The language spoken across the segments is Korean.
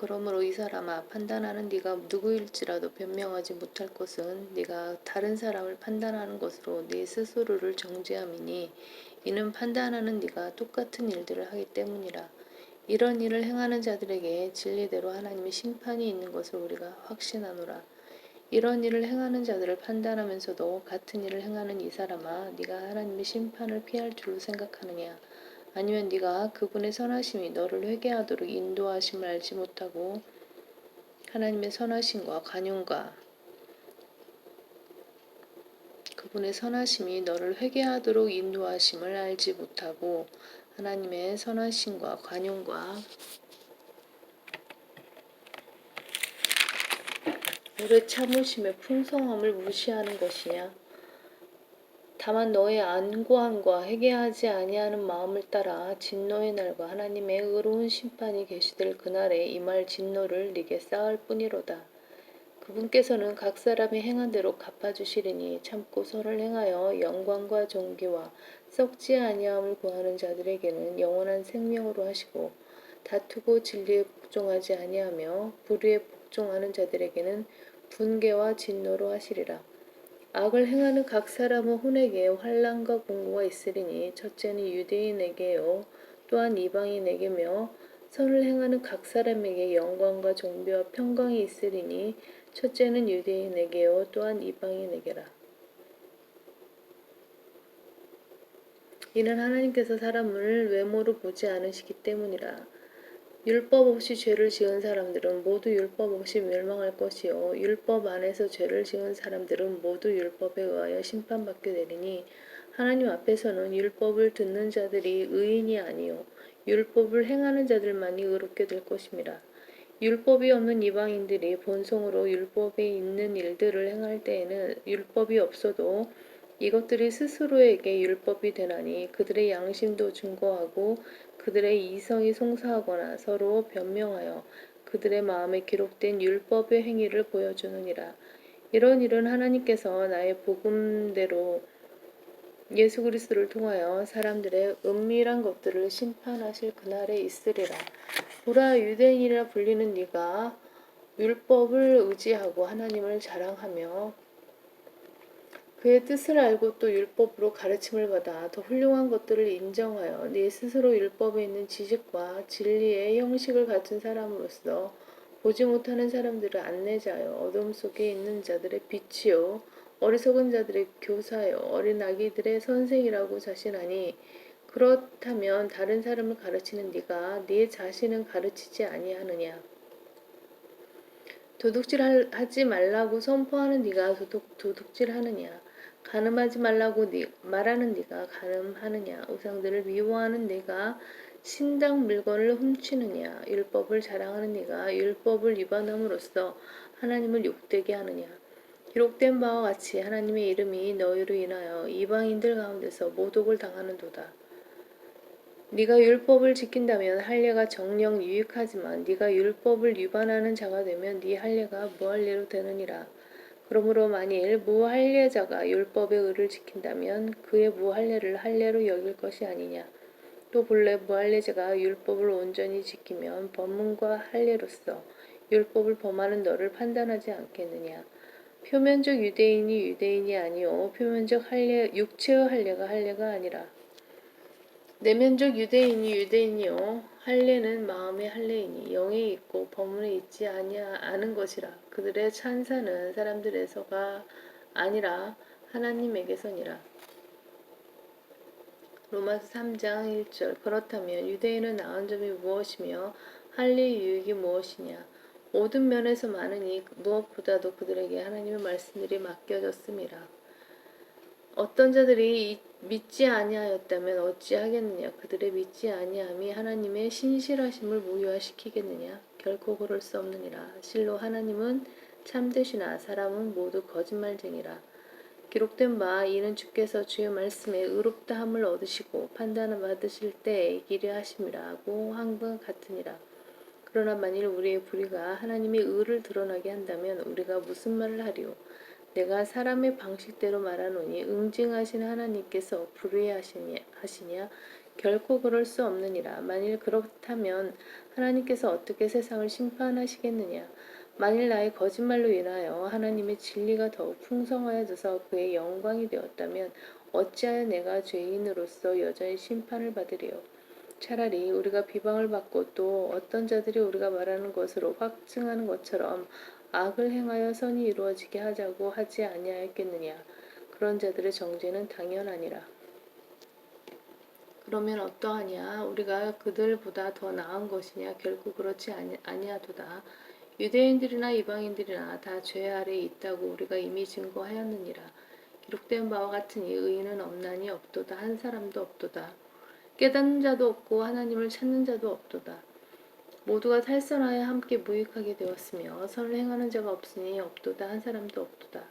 그러므로 이 사람아, 판단하는 네가 누구일지라도 변명하지 못할 것은 네가 다른 사람을 판단하는 것으로 네 스스로를 정죄함이니 이는 판단하는 네가 똑같은 일들을 하기 때문이라. 이런 일을 행하는 자들에게 진리대로 하나님의 심판이 있는 것을 우리가 확신하노라. 이런 일을 행하는 자들을 판단하면서도 같은 일을 행하는 이 사람아, 네가 하나님의 심판을 피할 줄로 생각하느냐? 아니면 네가 그분의 선하심이 너를 회개하도록 인도하심을 알지 못하고 하나님의 선하심과 관용과 그분의 선하심이 너를 회개하도록 인도하심을 알지 못하고 하나님의 선하심과 관용과 오래 참으심의 풍성함을 무시하는 것이냐? 다만 너의 안고함과 회개하지 아니하는 마음을 따라 진노의 날과 하나님의 의로운 심판이 계시될 그날에 임할 진노를 네게 쌓을 뿐이로다. 그분께서는 각 사람이 행한 대로 갚아주시리니 참고 선을 행하여 영광과 존귀와 썩지 아니함을 구하는 자들에게는 영원한 생명으로 하시고 다투고 진리에 복종하지 아니하며 불의에 복종하는 자들에게는 분개와 진노로 하시리라. 악을 행하는 각 사람은 혼에게 환난과 공고가 있으리니 첫째는 유대인에게요 또한 이방인에게며 선을 행하는 각 사람에게 영광과 존귀와 평강이 있으리니 첫째는 유대인에게요 또한 이방인에게라. 이는 하나님께서 사람을 외모로 보지 않으시기 때문이라. 율법 없이 죄를 지은 사람들은 모두 율법 없이 멸망할 것이요 율법 안에서 죄를 지은 사람들은 모두 율법에 의하여 심판받게 되리니 하나님 앞에서는 율법을 듣는 자들이 의인이 아니요 율법을 행하는 자들만이 의롭게 될 것임이라. 율법이 없는 이방인들이 본성으로 율법에 있는 일들을 행할 때에는 율법이 없어도 이것들이 스스로에게 율법이 되나니 그들의 양심도 증거하고 그들의 이성이 송사하거나 서로 변명하여 그들의 마음에 기록된 율법의 행위를 보여주느니라. 이런 일은 하나님께서 나의 복음대로 예수 그리스도를 통하여 사람들의 은밀한 것들을 심판하실 그날에 있으리라. 보라, 유대인이라 불리는 네가 율법을 의지하고 하나님을 자랑하며 그의 뜻을 알고 또 율법으로 가르침을 받아 더 훌륭한 것들을 인정하여 네 스스로 율법에 있는 지식과 진리의 형식을 갖춘 사람으로서 보지 못하는 사람들을 안내자여 어둠 속에 있는 자들의 빛이요 어리석은 자들의 교사요 어린 아기들의 선생이라고 자신하니 그렇다면 다른 사람을 가르치는 네가 네 자신은 가르치지 아니하느냐? 도둑질하지 말라고 선포하는 네가 도둑질하느냐? 간음하지 말라고 말하는 네가 간음하느냐? 우상들을 미워하는 네가 신당 물건을 훔치느냐? 율법을 자랑하는 네가 율법을 위반함으로써 하나님을 욕되게 하느냐? 기록된 바와 같이 하나님의 이름이 너희로 인하여 이방인들 가운데서 모독을 당하는도다. 네가 율법을 지킨다면 할례가 정녕 유익하지만 네가 율법을 위반하는 자가 되면 네 할례가 무할례로 되느니라. 그러므로 만일 무할례자가 율법의 의를 지킨다면 그의 무할례를 할례로 여길 것이 아니냐. 또 본래 무할례자가 율법을 온전히 지키면 법문과 할례로서 율법을 범하는 너를 판단하지 않겠느냐. 표면적 유대인이 유대인이 아니요 표면적 육체의 할례가 할례가 아니라 내면적 유대인이 유대인이요 할례는 마음의 할례이니 영에 있고 법문에 있지 않은 것이라. 그들의 찬사는 사람들에서가 아니라 하나님에게서니라. 로마서 3장 1절. 그렇다면 유대인은 나은 점이 무엇이며 할례의 유익이 무엇이냐? 모든 면에서 많으니 무엇보다도 그들에게 하나님의 말씀들이 맡겨졌음이라. 어떤 자들이 믿지 아니하였다면 어찌하겠느냐? 그들의 믿지 아니함이 하나님의 신실하심을 무효화시키겠느냐? 결코 그럴 수 없느니라. 실로 하나님은 참되시나 사람은 모두 거짓말쟁이라. 기록된 바 이는 주께서 주의 말씀에 의롭다함을 얻으시고 판단을 받으실 때에 이기려 하심이라고 한 것 같으니라. 그러나 만일 우리의 불의가 하나님의 의를 드러나게 한다면 우리가 무슨 말을 하리요? 내가 사람의 방식대로 말하노니 응징하신 하나님께서 불의하시냐? 결코 그럴 수 없느니라. 만일 그렇다면 하나님께서 어떻게 세상을 심판하시겠느냐? 만일 나의 거짓말로 인하여 하나님의 진리가 더욱 풍성하여져서 그의 영광이 되었다면 어찌하여 내가 죄인으로서 여전히 심판을 받으리요? 차라리 우리가 비방을 받고 또 어떤 자들이 우리가 말하는 것으로 확증하는 것처럼 악을 행하여 선이 이루어지게 하자고 하지 아니하였겠느냐? 그런 자들의 정죄는 당연하니라. 그러면 어떠하냐? 우리가 그들보다 더 나은 것이냐? 결코 그렇지 아니하도다. 유대인들이나 이방인들이나 다 죄 아래에 있다고 우리가 이미 증거하였느니라. 기록된 바와 같으니 의인은 없나니 없도다. 한 사람도 없도다. 깨닫는 자도 없고 하나님을 찾는 자도 없도다. 모두가 탈선하여 함께 무익하게 되었으며 선을 행하는 자가 없으니 없도다. 한 사람도 없도다.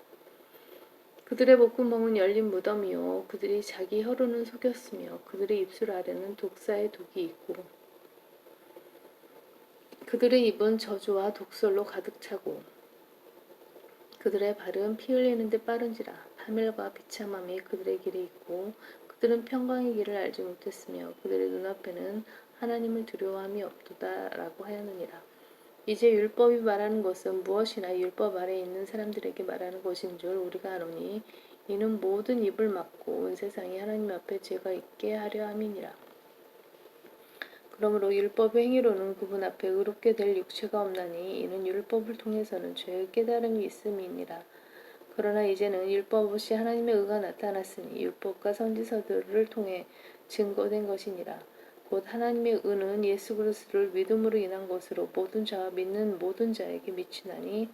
그들의 목구멍은 열린 무덤이요 그들이 자기 혀로는 속였으며 그들의 입술 아래는 독사의 독이 있고 그들의 입은 저주와 독설로 가득 차고 그들의 발은 피 흘리는 데 빠른지라. 파멸과 비참함이 그들의 길에 있고 그들은 평강의 길을 알지 못했으며 그들의 눈앞에는 하나님을 두려워함이 없도다라고 하였느니라. 이제 율법이 말하는 것은 무엇이나 율법 아래에 있는 사람들에게 말하는 것인 줄 우리가 아노니 이는 모든 입을 막고 온 세상이 하나님 앞에 죄가 있게 하려 함이니라. 그러므로 율법의 행위로는 그분 앞에 의롭게 될 육체가 없나니 이는 율법을 통해서는 죄의 깨달음이 있음이니라. 그러나 이제는 율법 없이 하나님의 의가 나타났으니 율법과 선지서들을 통해 증거된 것이니라. 곧 하나님의 의는 예수 그리스도를 믿음으로 인한 것으로 모든 자와 믿는 모든 자에게 미치나니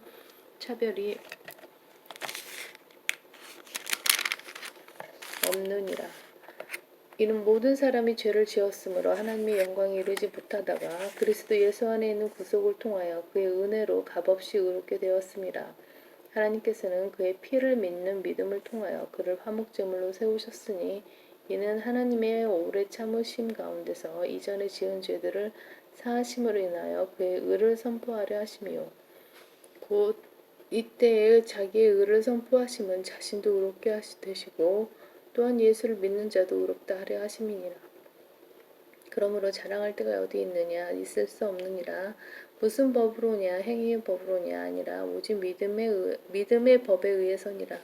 차별이 없느니라. 이는 모든 사람이 죄를 지었으므로 하나님의 영광에 이르지 못하다가 그리스도 예수 안에 있는 구속을 통하여 그의 은혜로 값없이 의롭게 되었음이라. 하나님께서는 그의 피를 믿는 믿음을 통하여 그를 화목제물로 세우셨으니 이는 하나님의 오래 참으심 가운데서 이전에 지은 죄들을 사하심으로 인하여 그의 의를 선포하려 하심이요 곧 이때에 자기의 의를 선포하심은 자신도 의롭게 되시고 또한 예수를 믿는 자도 의롭다 하려 하심이니라. 그러므로 자랑할 때가 어디 있느냐? 있을 수 없느니라. 무슨 법으로냐? 행위의 법으로냐? 아니라 오직 믿음의 법에 의해서니라.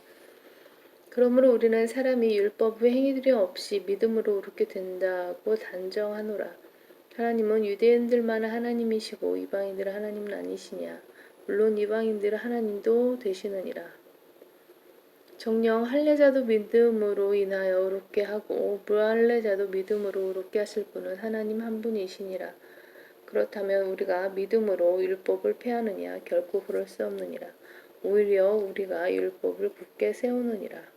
그러므로 우리는 사람이 율법의 행위들이 없이 믿음으로 의롭게 된다고 단정하노라. 하나님은 유대인들만 하나님이시고 이방인들은 하나님은 아니시냐? 물론 이방인들은 하나님도 되시느니라. 정녕 할례자도 믿음으로 인하여 의롭게 하고 무할례자도 믿음으로 의롭게 하실 분은 하나님 한 분이시니라. 그렇다면 우리가 믿음으로 율법을 폐하느냐? 결코 그럴 수 없느니라. 오히려 우리가 율법을 굳게 세우느니라.